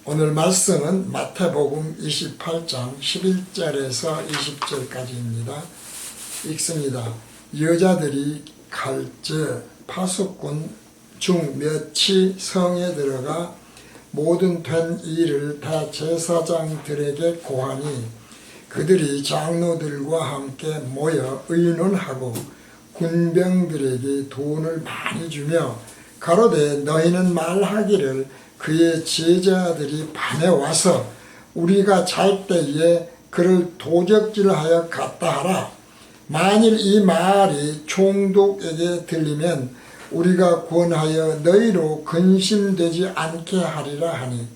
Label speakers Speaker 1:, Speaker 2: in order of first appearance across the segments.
Speaker 1: 오늘 말씀은 마태복음 28장 11절에서 20절까지입니다. 읽습니다. 여자들이 갈제 파수꾼 중 몇이 성에 들어가 모든 된 일을 다 제사장들에게 고하니 그들이 장로들과 함께 모여 의논하고 군병들에게 돈을 많이 주며 가로되 너희는 말하기를 그의 제자들이 밤에 와서 우리가 잘 때에 그를 도적질하여 갔다 하라. 만일 이 말이 총독에게 들리면 우리가 권하여 너희로 근심되지 않게 하리라 하니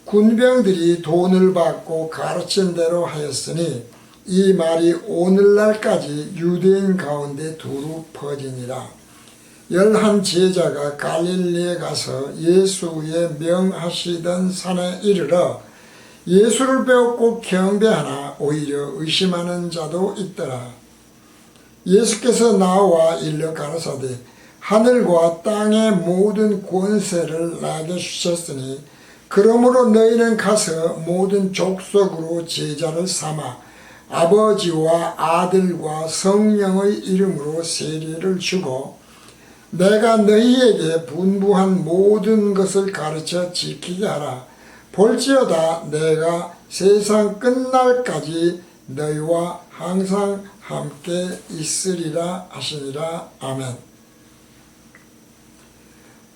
Speaker 1: 군병들이 돈을 받고 가르친 대로 하였으니 이 말이 오늘날까지 유대인 가운데 두루 퍼지니라. 11 제자가 갈릴리에 가서 예수의 명하시던 산에 이르러 예수를 배웠고 경배하나 오히려 의심하는 자도 있더라. 예수께서 나와 일러 가라사대 하늘과 땅의 모든 권세를 나에게 주셨으니 그러므로 너희는 가서 모든 족속으로 제자를 삼아 아버지와 아들과 성령의 이름으로 세례를 주고 내가 너희에게 분부한 모든 것을 가르쳐 지키게 하라. 볼지어다 내가 세상 끝날까지 너희와 항상 함께 있으리라 하시니라. 아멘.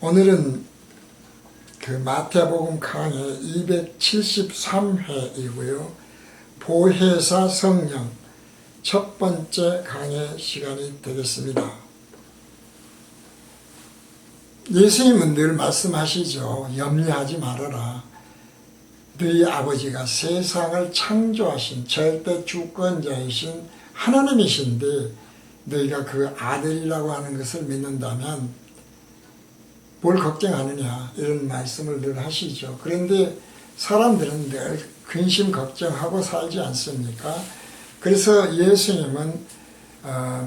Speaker 1: 오늘은 그 마태복음 강해 273회이고요. 보혜사 성령 첫 번째 강해 시간이 되겠습니다. 예수님은 늘 말씀하시죠. 염려하지 말아라. 너희 아버지가 세상을 창조하신 절대 주권자이신 하나님이신데 너희가 그 아들이라고 하는 것을 믿는다면 뭘 걱정하느냐 이런 말씀을 늘 하시죠. 그런데 사람들은 늘 근심 걱정하고 살지 않습니까? 그래서 예수님은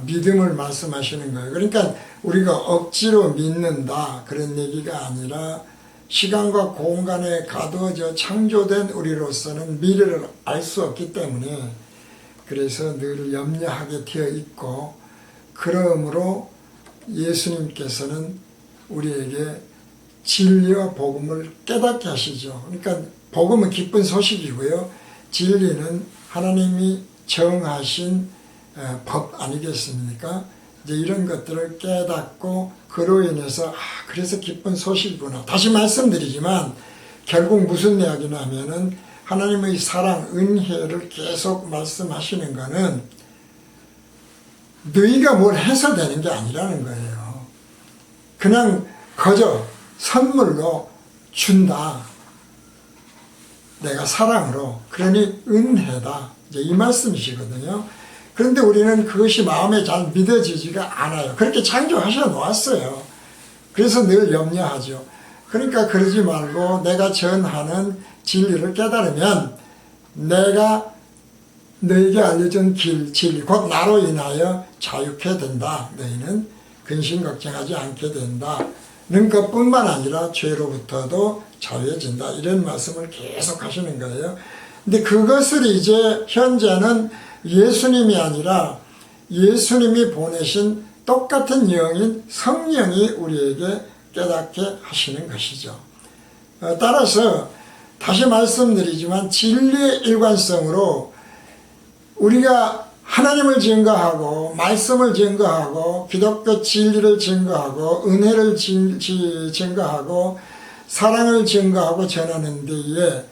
Speaker 1: 믿음을 말씀하시는 거예요. 그러니까 우리가 억지로 믿는다 그런 얘기가 아니라 시간과 공간에 가두어져 창조된 우리로서는 미래를 알 수 없기 때문에 그래서 늘 염려하게 되어 있고 그러므로 예수님께서는 우리에게 진리와 복음을 깨닫게 하시죠. 그러니까 복음은 기쁜 소식이고요. 진리는 하나님이 정하신 법 아니겠습니까? 이제 이런 것들을 깨닫고 그로 인해서 그래서 기쁜 소식이구나. 다시 말씀드리지만 결국 무슨 이야기냐 하면은 하나님의 사랑, 은혜를 계속 말씀하시는 거는 너희가 뭘 해서 되는 게 아니라는 거예요. 그냥 거저 선물로 준다. 내가 사랑으로. 그러니 은혜다. 이제 이 말씀이시거든요. 그런데 우리는 그것이 마음에 잘 믿어지지가 않아요. 그렇게 창조하셔 놓았어요. 그래서 늘 염려하죠. 그러니까 그러지 말고 내가 전하는 진리를 깨달으면 내가 너에게 알려준 길, 진리, 곧 나로 인하여 자유케 된다. 너희는 근심 걱정하지 않게 된다는 것뿐만 아니라 죄로부터도 자유해진다. 이런 말씀을 계속 하시는 거예요. 근데 그것을 이제 현재는 예수님이 아니라 예수님이 보내신 똑같은 영인 성령이 우리에게 깨닫게 하시는 것이죠. 따라서 다시 말씀드리지만 진리의 일관성으로 우리가 하나님을 증거하고 말씀을 증거하고 기독교 진리를 증거하고 은혜를 증거하고 사랑을 증거하고 전하는 데에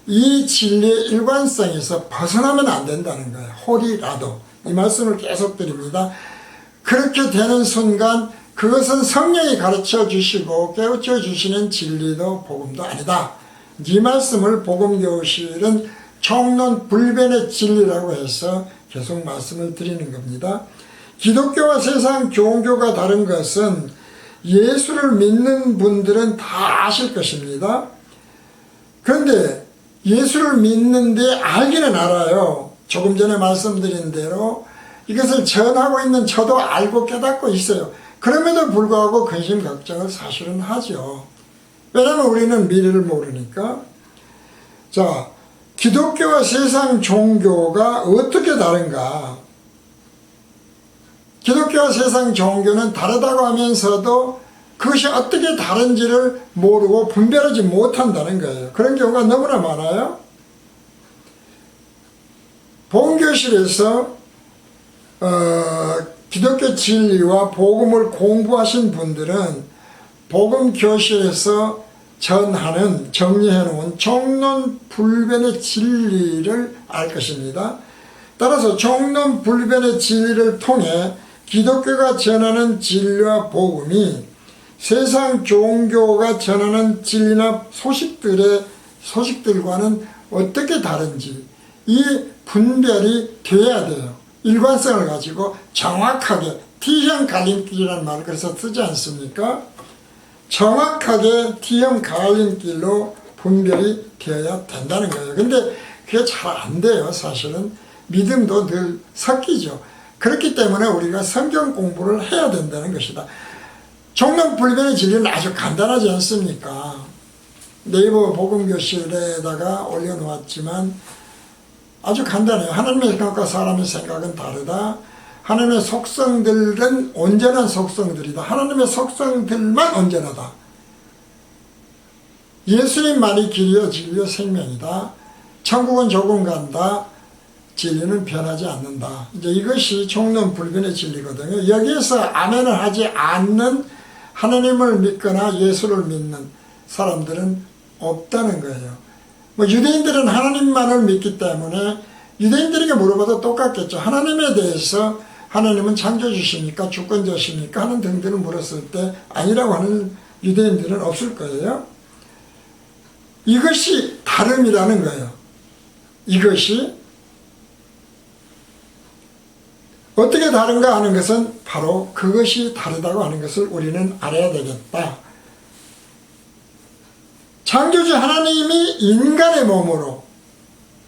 Speaker 1: 이 진리의 일관성에서 벗어나면 안 된다는 거예요. 홀이라도. 이 말씀을 계속 드립니다. 그렇게 되는 순간 그것은 성령이 가르쳐 주시고 깨우쳐 주시는 진리도 복음도 아니다. 이 말씀을 복음교실은 총론 불변의 진리라고 해서 계속 말씀을 드리는 겁니다. 기독교와 세상 종교가 다른 것은 예수를 믿는 분들은 다 아실 것입니다. 그런데 예수를 믿는데 알기는 알아요. 조금 전에 말씀드린 대로 이것을 전하고 있는 저도 알고 깨닫고 있어요. 그럼에도 불구하고 근심 걱정을 사실은 하죠. 왜냐하면 우리는 미래를 모르니까. 자, 기독교와 세상 종교가 어떻게 다른가? 기독교와 세상 종교는 다르다고 하면서도 그것이 어떻게 다른지를 모르고 분별하지 못한다는 거예요. 그런 경우가 너무나 많아요. 본교실에서 기독교 진리와 복음을 공부하신 분들은 복음교실에서 전하는, 정리해놓은 종론불변의 진리를 알 것입니다. 따라서 종론불변의 진리를 통해 기독교가 전하는 진리와 복음이 세상 종교가 전하는 진리나 소식들과는 어떻게 다른지 이 분별이 돼야 돼요. 일관성을 가지고 정확하게 T형 갈림길이라는 말을 그래서 쓰지 않습니까? 정확하게 T형 갈림길로 분별이 되어야 된다는 거예요. 근데 그게 잘 안 돼요. 사실은 믿음도 늘 섞이죠. 그렇기 때문에 우리가 성경 공부를 해야 된다는 것이다. 종론불변의 진리는 아주 간단하지 않습니까? 네이버 복음교실에다가 올려놓았지만 아주 간단해요. 하나님의 생각과 사람의 생각은 다르다. 하나님의 속성들은 온전한 속성들이다. 하나님의 속성들만 온전하다. 예수님만이 길이요 진리요 생명이다. 천국은 조금 간다. 진리는 변하지 않는다. 이제 이것이 종론불변의 진리거든요. 여기에서 아멘을 하지 않는 하나님을 믿거나 예수를 믿는 사람들은 없다는 거예요. 뭐 유대인들은 하나님만을 믿기 때문에 유대인들에게 물어봐도 똑같겠죠. 하나님에 대해서 하나님은 창조주십니까? 주권자십니까? 하는 등등을 물었을 때 아니라고 하는 유대인들은 없을 거예요. 이것이 다름이라는 거예요. 이것이 어떻게 다른가 하는 것은 바로 그것이 다르다고 하는 것을 우리는 알아야 되겠다. 창조주 하나님이 인간의 몸으로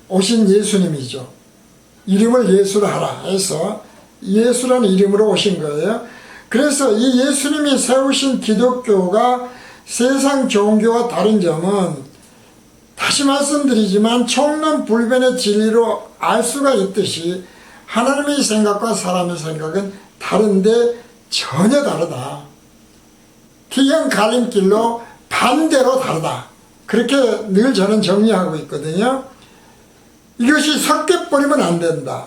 Speaker 1: 오신 예수님이죠. 이름을 예수라 하라 해서 예수라는 이름으로 오신 거예요. 그래서 이 예수님이 세우신 기독교가 세상 종교와 다른 점은 다시 말씀드리지만 총론불변의 진리로 알 수가 있듯이 하나님의 생각과 사람의 생각은 다른데 전혀 다르다. T형 갈림길로 반대로 다르다. 그렇게 늘 저는 정리하고 있거든요. 이것이 섞여버리면 안 된다.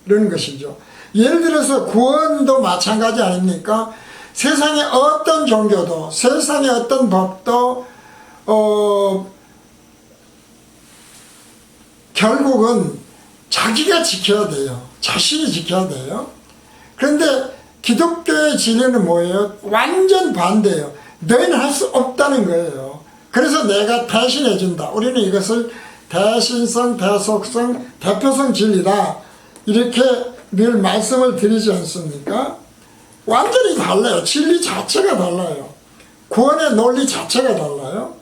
Speaker 1: 이런 것이죠. 예를 들어서 구원도 마찬가지 아닙니까? 세상의 어떤 종교도 세상의 어떤 법도 결국은 자기가 지켜야 돼요. 자신이 지켜야 돼요. 그런데 기독교의 진리는 뭐예요? 완전 반대예요. 너희는 할 수 없다는 거예요. 그래서 내가 대신해 준다. 우리는 이것을 대신성, 대속성, 대표성 진리다. 이렇게 늘 말씀을 드리지 않습니까? 완전히 달라요. 진리 자체가 달라요. 구원의 논리 자체가 달라요.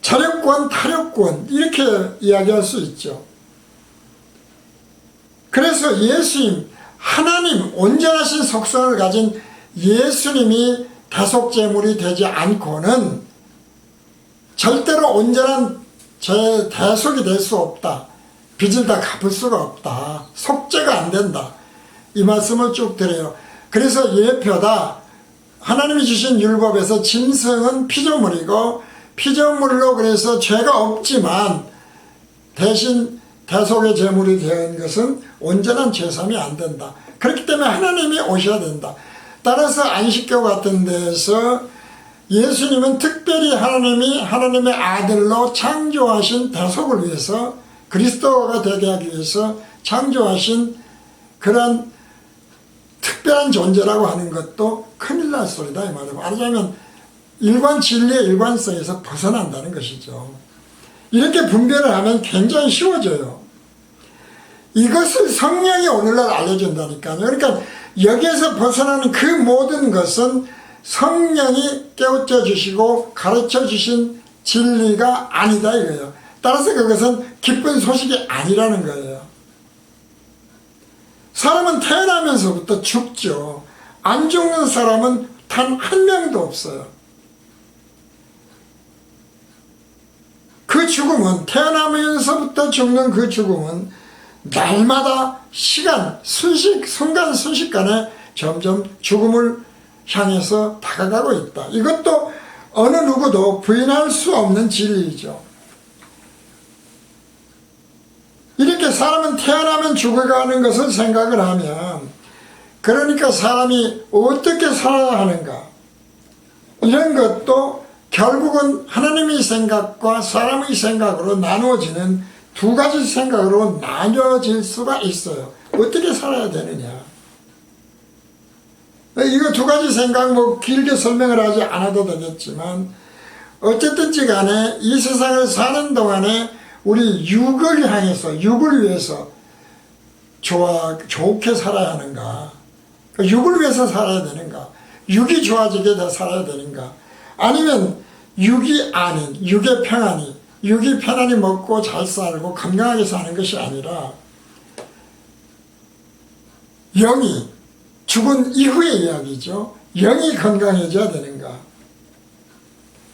Speaker 1: 자력권, 타력권 이렇게 이야기할 수 있죠. 그래서 예수님, 하나님, 온전하신 속성을 가진 예수님이 대속제물이 되지 않고는 절대로 온전한 대속이 될 수 없다. 빚을 다 갚을 수가 없다. 속죄가 안 된다. 이 말씀을 쭉 드려요. 그래서 예표다. 하나님이 주신 율법에서 짐승은 피조물이고 피조물로 그래서 죄가 없지만 대신 대속의 제물이 된 것은 온전한 죄삼이 안 된다. 그렇기 때문에 하나님이 오셔야 된다. 따라서 안식교 같은 데서 예수님은 특별히 하나님이 하나님의 아들로 창조하신 대속을 위해서 그리스도가 되게 하기 위해서 창조하신 그런 특별한 존재라고 하는 것도 큰일 날 소리다 이 말이에요. 말하자면 일관 진리의 일관성에서 벗어난다는 것이죠. 이렇게 분별을 하면 굉장히 쉬워져요. 이것을 성령이 오늘날 알려준다니까요. 그러니까 여기에서 벗어나는 그 모든 것은 성령이 깨우쳐 주시고 가르쳐 주신 진리가 아니다 이거예요. 따라서 그것은 기쁜 소식이 아니라는 거예요. 사람은 태어나면서부터 죽죠. 안 죽는 사람은 단 한 명도 없어요. 죽음은, 태어나면서부터 죽는 그 죽음은 날마다 순간 순식간에 점점 죽음을 향해서 다가가고 있다. 이것도 어느 누구도 부인할 수 없는 진리이죠. 이렇게 사람은 태어나면 죽어가는 것을 생각을 하면, 그러니까 사람이 어떻게 살아야 하는가, 이런 것도 결국은 하나님의 생각과 사람의 생각으로 나누어지는 두 가지 생각으로 나뉘어질 수가 있어요. 어떻게 살아야 되느냐. 이거 두 가지 생각 길게 설명을 하지 않아도 되겠지만, 어쨌든지 간에 이 세상을 사는 동안에 우리 육을 향해서, 육을 위해서 좋게 살아야 하는가, 육을 위해서 살아야 되는가, 육이 좋아지게 다 살아야 되는가, 아니면 육이 아닌, 육의 평안이, 육이 편안히 먹고 잘 살고 건강하게 사는 것이 아니라 영이, 죽은 이후의 이야기죠. 영이 건강해져야 되는가.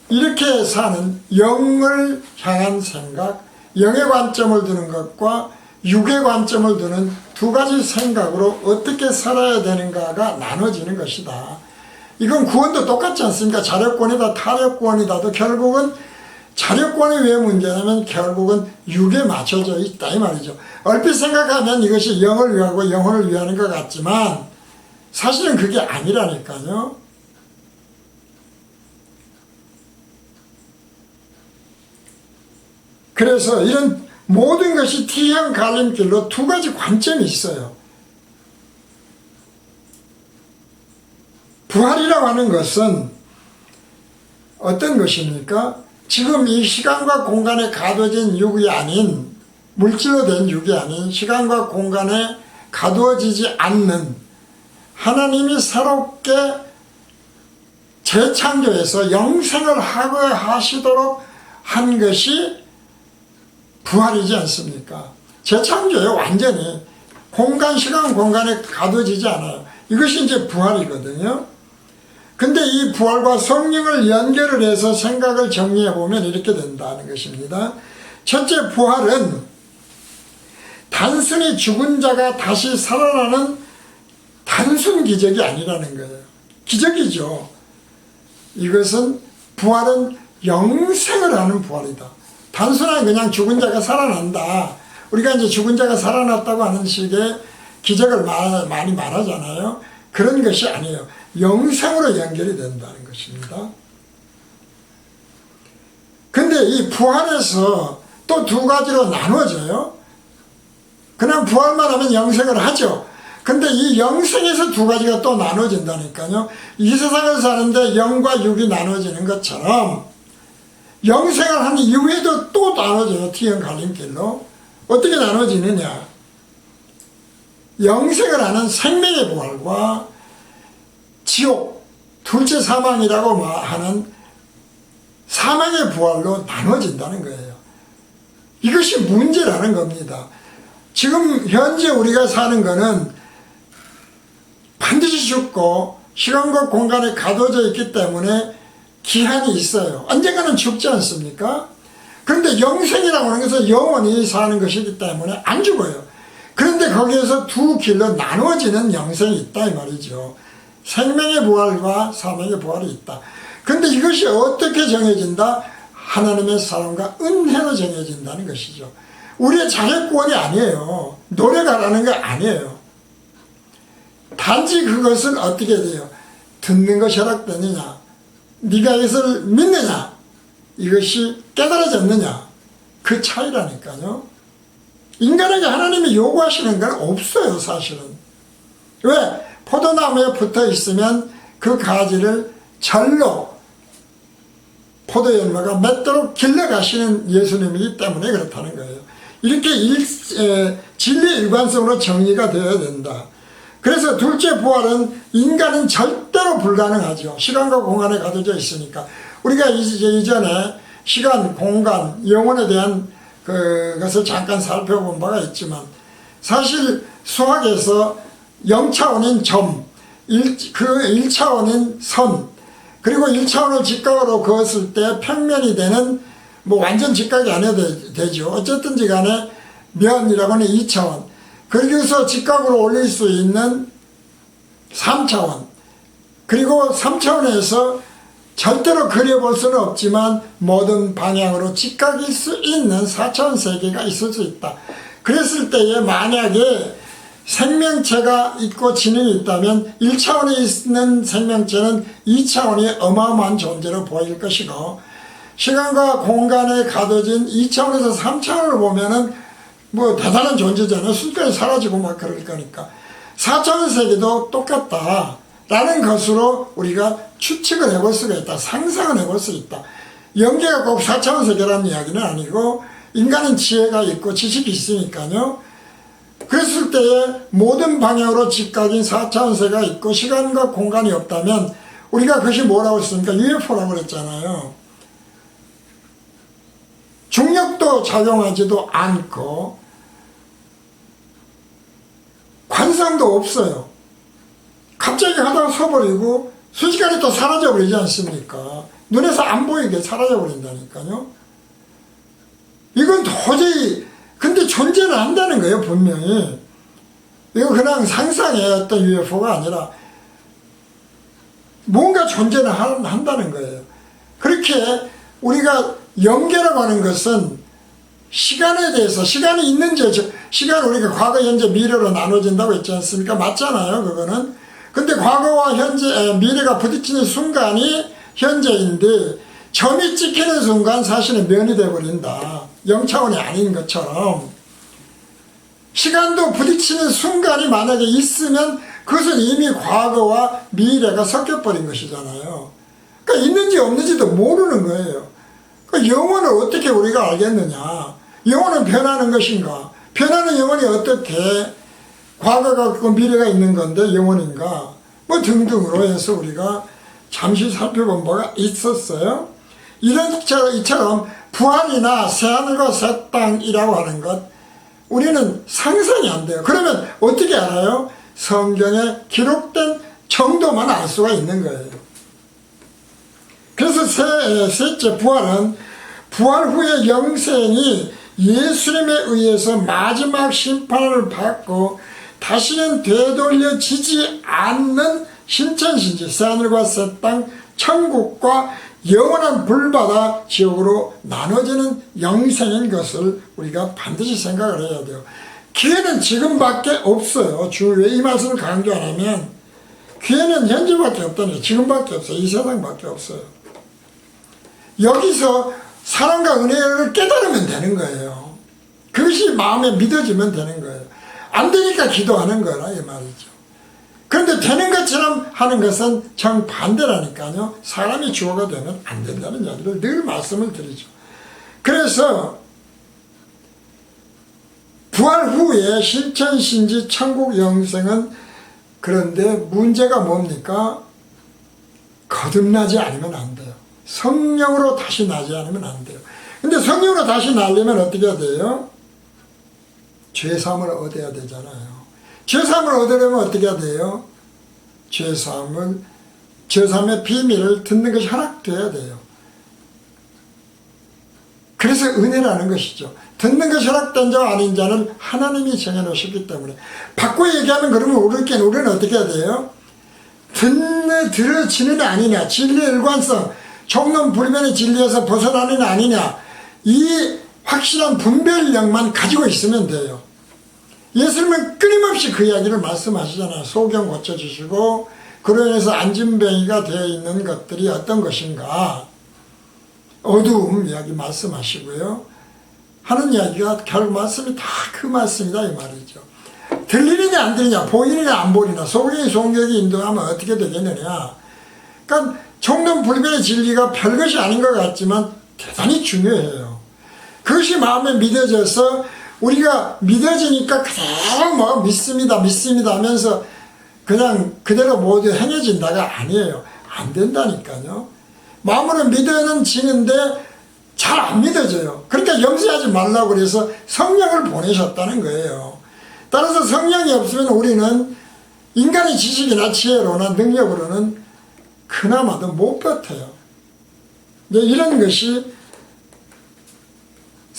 Speaker 1: 이렇게 사는 영을 향한 생각, 영의 관점을 두는 것과 육의 관점을 두는 두 가지 생각으로 어떻게 살아야 되는가가 나눠지는 것이다. 이건 구원도 똑같지 않습니까? 자력권이다 타력권이다도 결국은 자력권이 왜 문제냐면 결국은 육에 맞춰져 있다 이 말이죠. 얼핏 생각하면 이것이 영을 위하고 영혼을 위하는 것 같지만 사실은 그게 아니라니까요. 그래서 이런 모든 것이 T형 갈림길로 두 가지 관점이 있어요. 부활이라고 하는 것은 어떤 것입니까? 지금 이 시간과 공간에 가둬진 육이 아닌, 물질로 된 육이 아닌 시간과 공간에 가두어지지 않는 하나님이 새롭게 재창조해서 영생을 하시도록 한 것이 부활이지 않습니까? 재창조예요. 완전히 공간, 시간, 공간에 가둬지지 않아요. 이것이 이제 부활이거든요. 근데 이 부활과 성령을 연결을 해서 생각을 정리해 보면 이렇게 된다는 것입니다. 첫째, 부활은 단순히 죽은 자가 다시 살아나는 단순 기적이 아니라는 거예요. 기적이죠. 이것은 부활은 영생을 하는 부활이다. 단순하게 그냥 죽은 자가 살아난다. 우리가 이제 죽은 자가 살아났다고 하는 식의 기적을 많이 말하잖아요. 그런 것이 아니에요. 영생으로 연결이 된다는 것입니다. 근데 이 부활에서 또 두 가지로 나눠져요. 그냥 부활만 하면 영생을 하죠. 근데 이 영생에서 두 가지가 또 나눠진다니까요. 이 세상을 사는데 영과 육이 나눠지는 것처럼 영생을 한 이후에도 또 나눠져요. T형 갈림길로. 어떻게 나눠지느냐. 영생을 하는 생명의 부활과 지옥, 둘째 사망이라고 하는 사망의 부활로 나눠진다는 거예요. 이것이 문제라는 겁니다. 지금 현재 우리가 사는 거는 반드시 죽고 시간과 공간에 가둬져 있기 때문에 기한이 있어요. 언젠가는 죽지 않습니까? 그런데 영생이라고 하는 것은 영원히 사는 것이기 때문에 안 죽어요. 그런데 거기에서 두 길로 나누어지는 영생이 있다 이 말이죠. 생명의 부활과 사망의 부활이 있다. 그런데 이것이 어떻게 정해진다? 하나님의 사랑과 은혜로 정해진다는 것이죠. 우리의 자격구원이 아니에요. 노력하라는 거 아니에요. 단지 그것을 어떻게 돼요? 듣는 것이 허락되느냐, 네가 이것을 믿느냐, 이것이 깨달아졌느냐, 그 차이라니까요. 인간에게 하나님이 요구하시는 건 없어요. 사실은. 왜? 포도나무에 붙어 있으면 그 가지를 절로 포도열매가 맺도록 길러가시는 예수님이기 때문에 그렇다는 거예요. 이렇게 진리의 일관성으로 정리가 되어야 된다. 그래서 둘째 부활은 인간은 절대로 불가능하죠. 시간과 공간에 가둬져 있으니까. 우리가 이전에 시간, 공간, 영혼에 대한 그것을 잠깐 살펴본 바가 있지만 사실 수학에서 0차원인 점, 1차원인 선, 그리고 1차원을 직각으로 그었을 때 평면이 되는 뭐 완전 직각이 안 해도 되죠. 어쨌든지 간에 면이라고 하는 2차원. 그리고서 직각으로 올릴 수 있는 3차원. 그리고 3차원에서 절대로 그려볼 수는 없지만 모든 방향으로 직각일 수 있는 4차원 세계가 있을 수 있다. 그랬을 때에 만약에 생명체가 있고 지능이 있다면 1차원에 있는 생명체는 2차원이 어마어마한 존재로 보일 것이고, 시간과 공간에 가둬진 2차원에서 3차원을 보면은 뭐 대단한 존재잖아요. 순간에 사라지고 막 그럴 거니까. 4차원 세계도 똑같다 라는 것으로 우리가 추측을 해볼 수가 있다. 상상을 해볼 수 있다. 영계가 꼭 4차원 세계라는 이야기는 아니고, 인간은 지혜가 있고 지식이 있으니까요. 그랬을 때에 모든 방향으로 직각인 4차원 세계가 있고 시간과 공간이 없다면 우리가 그것이 뭐라고 했습니까? UFO라고 그랬잖아요. 중력도 작용하지도 않고 관성도 없어요. 갑자기 하다가 서버리고 순식간에 또 사라져버리지 않습니까? 눈에서 안 보이게 사라져버린다니까요. 이건 도저히, 근데 존재는 한다는 거예요, 분명히. 이거 그냥 상상의 어떤 UFO가 아니라 뭔가 존재는 한다는 거예요. 그렇게 우리가 영계라고 하는 것은 시간에 대해서, 시간이 있는지, 시간 우리가 과거, 현재, 미래로 나눠진다고 했지 않습니까? 맞잖아요, 그거는. 근데 과거와 현재, 미래가 부딪히는 순간이 현재인데, 점이 찍히는 순간 사실은 면이 되어버린다. 0차원이 아닌 것처럼. 시간도 부딪히는 순간이 만약에 있으면 그것은 이미 과거와 미래가 섞여버린 것이잖아요. 그러니까 있는지 없는지도 모르는 거예요. 그 영혼을 어떻게 우리가 알겠느냐. 영혼은 변하는 것인가. 변하는 영혼이 어떻게 과거가 있고 미래가 있는 건데 영혼인가. 뭐 등등으로 해서 우리가 잠시 살펴본 바가 있었어요. 이처럼 부활이나 새하늘과 새 땅이라고 하는 것, 우리는 상상이 안 돼요. 그러면 어떻게 알아요? 성경에 기록된 정도만 알 수가 있는 거예요. 그래서 셋째 부활은 부활 후의 영생이 예수님에 의해서 마지막 심판을 받고 다시는 되돌려지지 않는 신천신지, 새하늘과 새 땅, 천국과 영원한 불바다 지옥으로 나눠지는 영생인 것을 우리가 반드시 생각을 해야 돼요. 기회는 지금밖에 없어요. 왜 이 말씀을 강조 안 하면, 기회는 현재밖에 없다는 거예요. 지금밖에 없어요. 이 세상밖에 없어요. 여기서 사랑과 은혜를 깨달으면 되는 거예요. 그것이 마음에 믿어지면 되는 거예요. 안 되니까 기도하는 거라 이 말이죠. 그런데 되는 것처럼 하는 것은 정반대라니까요. 사람이 주어가 되면 안 된다는 이야기를 늘 말씀을 드리죠. 그래서 부활 후에 신천신지 천국 영생은, 그런데 문제가 뭡니까? 거듭나지 않으면 안 돼요. 성령으로 다시 나지 않으면 안 돼요. 근데 성령으로 다시 나려면 어떻게 해야 돼요? 죄사함을 얻어야 되잖아요. 죄사함을 얻으려면 어떻게 해야 돼요? 죄사함의 비밀을 듣는 것이 허락돼야 돼요. 그래서 은혜라는 것이죠. 듣는 것이 허락된 자와 아닌 자는 하나님이 정해놓으셨기 때문에. 바꿔 얘기하면 그러면 우리는 어떻게 해야 돼요? 들어지느냐 아니냐, 진리의 일관성, 총론불변의 진리에서 벗어나느냐 아니냐, 이 확실한 분별력만 가지고 있으면 돼요. 예수님은 끊임없이 그 이야기를 말씀하시잖아요. 소경 고쳐주시고 그로 인해서 안진뱅이가 되어 있는 것들이 어떤 것인가, 어두움 이야기 말씀하시고요. 하는 이야기가 결국 말씀이 다 그 말씀이다 이 말이죠. 들리느냐 안 들리냐, 보이느냐 안 보이느냐, 소경이 송경이 인도하면 어떻게 되겠느냐. 그러니까 총론불변의 진리가 별것이 아닌 것 같지만 대단히 중요해요. 그것이 마음에 믿어져서 우리가 믿어지니까 그대로 뭐 믿습니다 하면서 그냥 그대로 모두 행해진다가 아니에요. 안 된다니까요. 마음으로 믿어는 지는데 잘 안 믿어져요. 그러니까 염려하지 말라고 그래서 성령을 보내셨다는 거예요. 따라서 성령이 없으면 우리는 인간의 지식이나 지혜로나 능력으로는 그나마도 못 버텨요. 이런 것이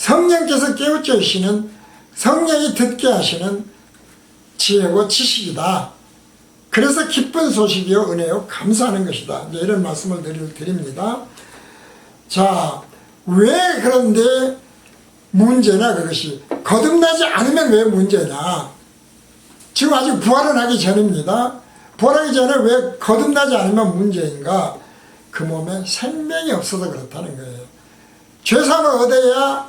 Speaker 1: 성령께서 깨우쳐 주시는, 성령이 듣게 하시는 지혜고 지식이다. 그래서 기쁜 소식이요 은혜요 감사하는 것이다. 이런 말씀을 드립니다. 자, 왜 그런데 문제냐, 그것이. 거듭나지 않으면 왜 문제냐. 지금 아직 부활은 하기 전입니다. 부활하기 전에 왜 거듭나지 않으면 문제인가. 그 몸에 생명이 없어서 그렇다는 거예요. 죄사함을 얻어야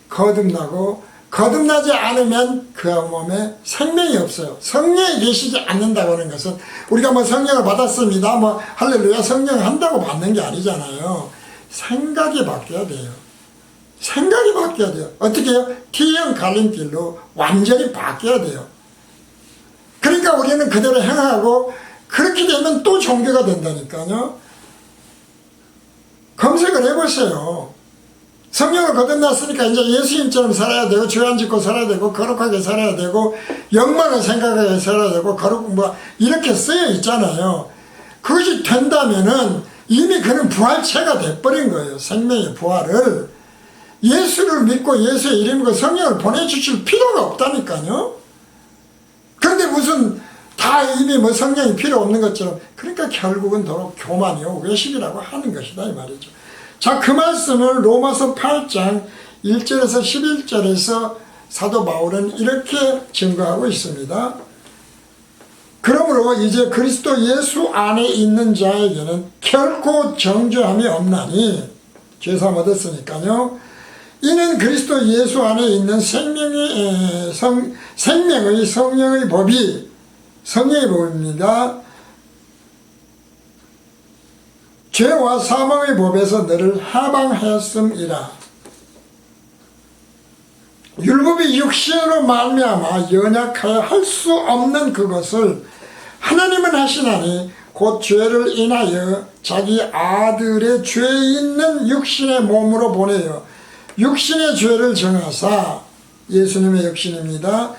Speaker 1: 거듭나고, 거듭나지 않으면 그 몸에 생명이 없어요. 성령이 계시지 않는다고 하는 것은, 우리가 뭐 성령을 받았습니다, 뭐 할렐루야 성령 한다고 받는 게 아니잖아요. 생각이 바뀌어야 돼요. 생각이 바뀌어야 돼요. 어떻게 해요? T형 갈림길로 완전히 바뀌어야 돼요. 그러니까 우리는 그대로 행하고, 그렇게 되면 또 종교가 된다니까요. 검색을 해보세요. 성령을 거듭났으니까 이제 예수님처럼 살아야 되고, 죄 안 짓고 살아야 되고, 거룩하게 살아야 되고, 영광을 생각하게 살아야 되고, 뭐 이렇게 쓰여 있잖아요. 그것이 된다면은 이미 그는 부활체가 돼버린 거예요. 생명의 부활을. 예수를 믿고 예수의 이름으로 성령을 보내주실 필요가 없다니까요. 그런데 무슨 다 이미 뭐 성령이 필요 없는 것처럼, 그러니까 결국은 더러 교만이요 외식이라고 하는 것이다 이 말이죠. 자, 그 말씀을 로마서 8장 1절에서 11절에서 사도 바울은 이렇게 증거하고 있습니다. 그러므로 이제 그리스도 예수 안에 있는 자에게는 결코 정죄함이 없나니, 죄사함 얻었으니까요. 이는 그리스도 예수 안에 있는 생명의 성령의 법이, 성령의 법입니다. 죄와 사망의 법에서 너를 해방하였음이라. 율법이 육신으로 말미암아 연약하여 할 수 없는 그것을 하나님은 하시나니 곧 죄를 인하여 자기 아들의 죄 있는 육신의 몸으로 보내요 육신의 죄를 정하사, 예수님의 육신입니다.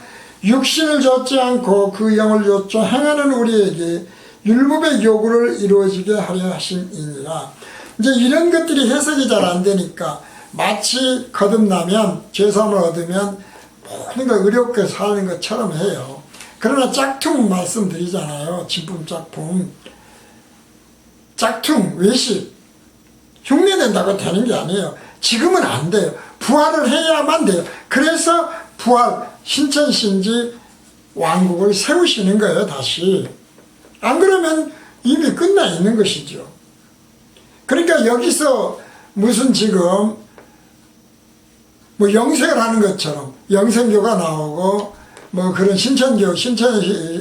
Speaker 1: 육신을 좇지 않고 그 영을 좇어 행하는 우리에게 율법의 요구를 이루어지게 하려 하심이니라. 이제 이런 것들이 해석이 잘 안 되니까, 마치 거듭나면, 죄사함을 얻으면 모든 걸 의롭게 사는 것처럼 해요. 그러나 짝퉁 말씀드리잖아요. 진품 짝품. 짝퉁, 외식, 흉내낸다고 되는 게 아니에요. 지금은 안 돼요. 부활을 해야만 돼요. 그래서 부활, 신천신지 왕국을 세우시는 거예요, 다시. 안 그러면 이미 끝나 있는 것이죠. 그러니까 여기서 무슨 지금 뭐 영생을 하는 것처럼 영생교가 나오고, 뭐 그런 신천지교인가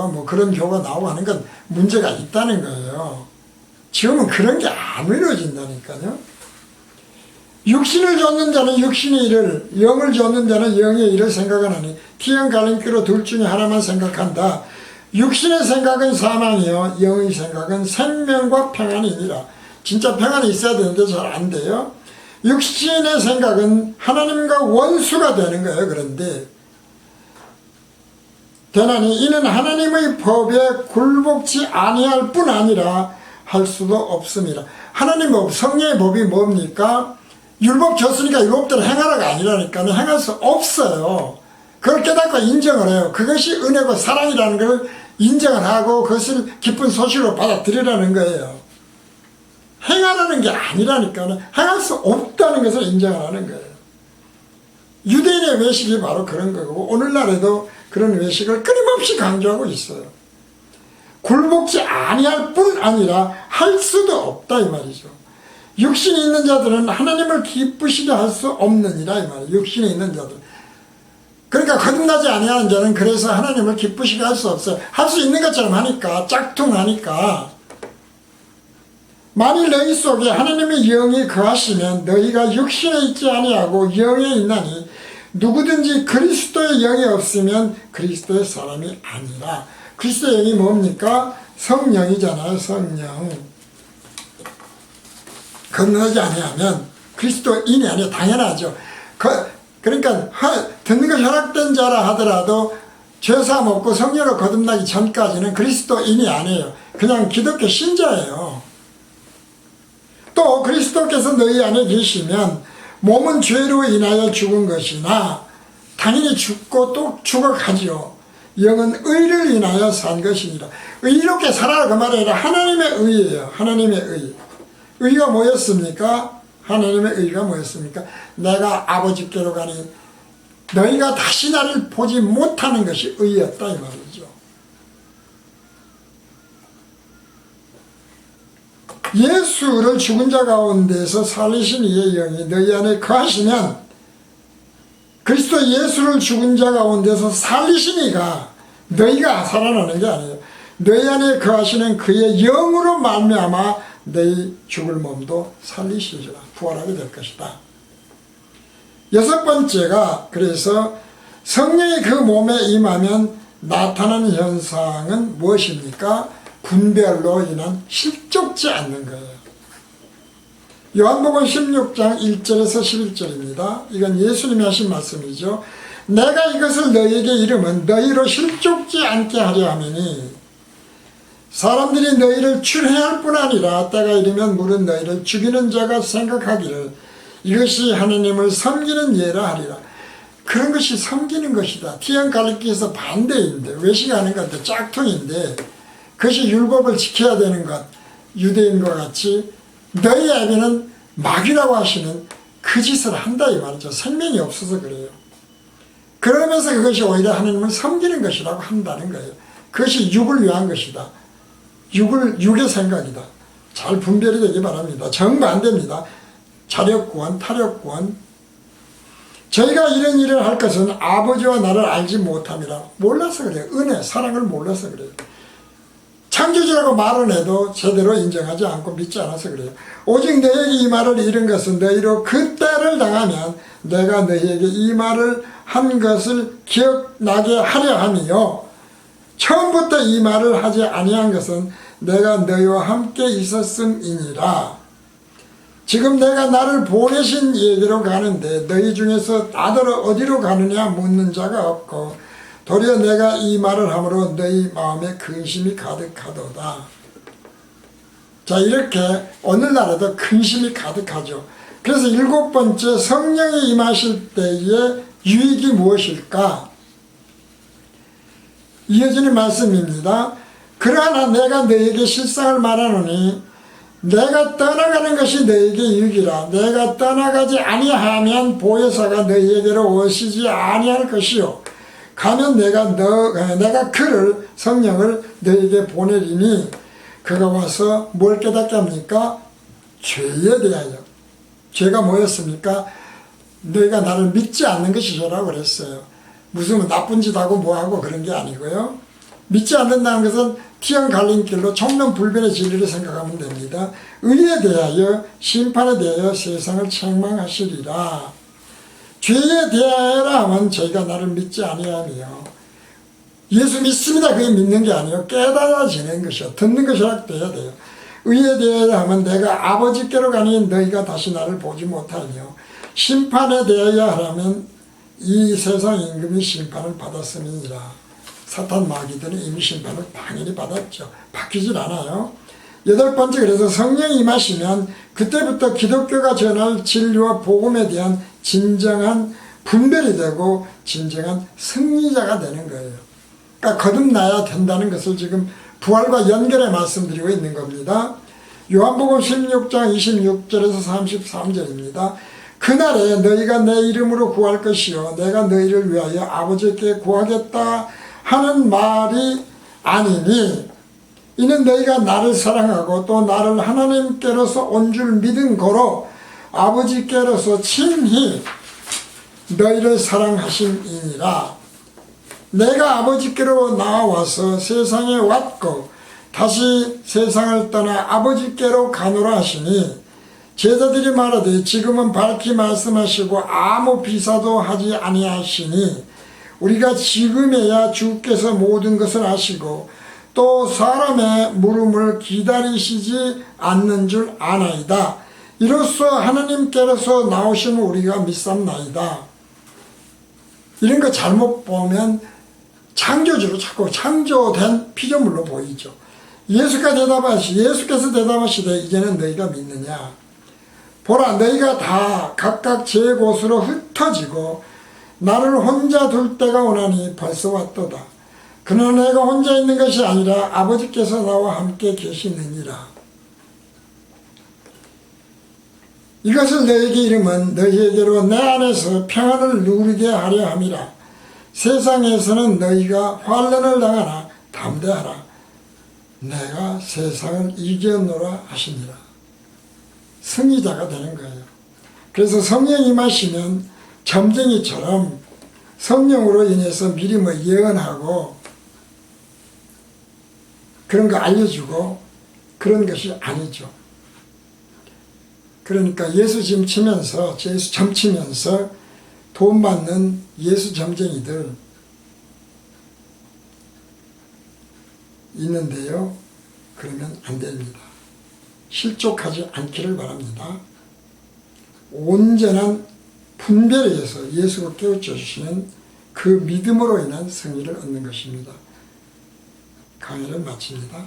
Speaker 1: 뭐 그런 교가 나오고 하는 건 문제가 있다는 거예요. 지금은 그런 게 안 이루어진다니까요. 육신을 좇는 자는 육신의 일을, 영을 좇는 자는 영의 일을 생각하나니 T형 갈림길로 둘 중에 하나만 생각한다. 육신의 생각은 사망이요 영의 생각은 생명과 평안이니라. 진짜 평안이 있어야 되는데 잘 안 돼요. 육신의 생각은 하나님과 원수가 되는 거예요. 그런데 되나니 이는 하나님의 법에 굴복치 아니할 뿐 아니라 할 수도 없습니다. 하나님 법, 성령의 법이 뭡니까? 율법 줬으니까 율법대로 행하라가 아니라니까요. 행할 수 없어요. 그걸 깨닫고 인정을 해요. 그것이 은혜고 사랑이라는 걸 인정을 하고 그것을 기쁜 소식으로 받아들이라는 거예요. 행하라는 게 아니라니까요. 행할 수 없다는 것을 인정을 하는 거예요. 유대인의 외식이 바로 그런 거고, 오늘날에도 그런 외식을 끊임없이 강조하고 있어요. 굴복지 아니할 뿐 아니라 할 수도 없다 이 말이죠. 육신이 있는 자들은 하나님을 기쁘시게 할 수 없느니라 이 말이에요. 육신이 있는 자들. 그러니까 거듭나지 아니하는 자는 그래서 하나님을 기쁘시게 할 수 없어요. 할 수 있는 것처럼 하니까, 짝퉁하니까. 만일 너희 속에 하나님의 영이 거하시면 너희가 육신에 있지 아니하고 영에 있나니 누구든지 그리스도의 영이 없으면 그리스도의 사람이 아니라. 그리스도의 영이 뭡니까? 성령이잖아요. 성령. 거듭나지 아니하면 그리스도인이 아니에요. 당연하죠. 그러니까 듣는 것 허락된 자라 하더라도 죄사함 없고 성령으로 거듭나기 전까지는 그리스도인이 아니에요. 그냥 기독교 신자예요. 또 그리스도께서 너희 안에 계시면 몸은 죄로 인하여 죽은 것이나 당연히 죽고 또 죽어가지요. 영은 의를 인하여 산 것이니라. 의롭게 살아라 그 말이 아니라 하나님의 의예요. 하나님의 의. 의가 뭐였습니까? 하나님의 의가 뭐였습니까? 내가 아버지께로 가니 너희가 다시 나를 보지 못하는 것이 의였다 이 말이죠. 예수를 죽은 자 가운데서 살리신 이의 영이 너희 안에 거하시면, 그리스도 예수를 죽은 자 가운데서 살리신 이가 너희가 살아나는 게 아니에요. 너희 안에 거하시는 그의 영으로 말미암아 너희 죽을 몸도 살리시리라. 부활하게 될 것이다. 여섯 번째가, 그래서 성령이 그 몸에 임하면 나타나는 현상은 무엇입니까? 분별로 인한 실족지 않는 거예요. 요한복음 16장 1절에서 11절입니다. 이건 예수님이 하신 말씀이죠. 내가 이것을 너희에게 이름은 너희로 실족지 않게 하려 함이니 사람들이 너희를 출해할 뿐 아니라 때가 이르면 물은 너희를 죽이는 자가 생각하기를 이것이 하나님을 섬기는 예라 하리라. 그런 것이 섬기는 것이다. 티형 가리키에서 반대인데, 외식하는 건데 짝퉁인데, 그것이 율법을 지켜야 되는 것, 유대인과 같이 너희 아비는 마귀라고 하시는 그 짓을 한다 이 말이죠. 생명이 없어서 그래요. 그러면서 그것이 오히려 하나님을 섬기는 것이라고 한다는 거예요. 그것이 육을 위한 것이다. 육의 생각이다. 잘 분별이 되기 바랍니다. 정반대입니다. 자력구원, 타력구원. 저희가 이런 일을 할 것은 아버지와 나를 알지 못함이라. 몰라서 그래요. 은혜, 사랑을 몰라서 그래요. 창조주라고 말은 해도 제대로 인정하지 않고 믿지 않아서 그래요. 오직 너에게 이 말을 이룬 것은 너희로 그 때를 당하면 내가 너희에게 이 말을 한 것을 기억나게 하려 함이요. 처음부터 이 말을 하지 아니한 것은 내가 너희와 함께 있었음이니라. 지금 내가 나를 보내신 이에게로 가는데 너희 중에서 나더러 어디로 가느냐 묻는 자가 없고 도리어 내가 이 말을 함으로 너희 마음에 근심이 가득하도다. 자, 이렇게 오늘날에도 근심이 가득하죠. 그래서 일곱 번째, 성령이 임하실 때의 유익이 무엇일까? 이어지는 말씀입니다. 그러나 내가 너에게 실상을 말하노니 내가 떠나가는 것이 너에게 유익이라. 내가 떠나가지 아니하면 보혜사가 너희에게로 오시지 아니할 것이요. 가면 내가 그를, 성령을 너에게 보내리니 그가 와서 뭘 깨닫게 합니까? 죄에 대하여. 죄가 뭐였습니까? 너희가 나를 믿지 않는 것이라고 그랬어요. 무슨 나쁜 짓 하고 뭐하고 그런 게 아니고요. 믿지 않는다는 것은 티형 갈림길로 총론불변의 진리를 생각하면 됩니다. 의에 대하여, 심판에 대하여 세상을 책망하시리라. 죄에 대하여라 하면 저희가 나를 믿지 아니하며, 예수 믿습니다 그게 믿는 게 아니에요. 깨달아지는 것이요. 듣는 것이라 돼야 돼요. 의에 대하여 하면 내가 아버지께로 가니 너희가 다시 나를 보지 못하며, 심판에 대하여 하라면 이 세상 임금이 심판을 받았음이니라. 사탄 마귀들은 이미 심판을 당연히 받았죠. 바뀌질 않아요. 여덟 번째, 그래서 성령이 임하시면 그때부터 기독교가 전할 진리와 복음에 대한 진정한 분별이 되고 진정한 승리자가 되는 거예요. 그러니까 거듭나야 된다는 것을 지금 부활과 연결해 말씀드리고 있는 겁니다. 요한복음 16장 26절에서 33절입니다. 그날에 너희가 내 이름으로 구할 것이요 내가 너희를 위하여 아버지께 구하겠다 하는 말이 아니니 이는 너희가 나를 사랑하고 또 나를 하나님께로서 온 줄 믿은 거로 아버지께로서 친히 너희를 사랑하심이니라. 내가 아버지께로 나와서 세상에 왔고 다시 세상을 떠나 아버지께로 가노라 하시니 제자들이 말하되 지금은 밝히 말씀하시고 아무 비사도 하지 아니하시니 우리가 지금에야 주께서 모든 것을 아시고 또 사람의 물음을 기다리시지 않는 줄 아나이다. 이로써 하나님께로서 나오심을 우리가 믿삼나이다. 이런 거 잘못 보면 창조주로 자꾸 창조된 피조물로 보이죠. 예수께서 대답하시되 이제는 너희가 믿느냐. 보라 너희가 다 각각 제 곳으로 흩어지고 나를 혼자 둘 때가 오나니 벌써 왔도다. 그러나 내가 혼자 있는 것이 아니라 아버지께서 나와 함께 계시느니라. 이것을 너희에게 이름은 너희에게로 내 안에서 평안을 누리게 하려 함이라. 세상에서는 너희가 환난을 당하나 담대하라. 내가 세상을 이겼노라 하시니라. 승리자가 되는 거예요. 그래서 성령이 임하시면 점쟁이처럼 성령으로 인해서 미리 뭐 예언하고 그런 거 알려주고 그런 것이 아니죠. 그러니까 예수 지금 치면서 예수 점치면서 돈 받는 예수 점쟁이들 있는데요. 그러면 안 됩니다. 실족하지 않기를 바랍니다. 온전한 분별에 의해서 예수가 깨우쳐 주시는 그 믿음으로 인한 승리를 얻는 것입니다. 강의를 마칩니다.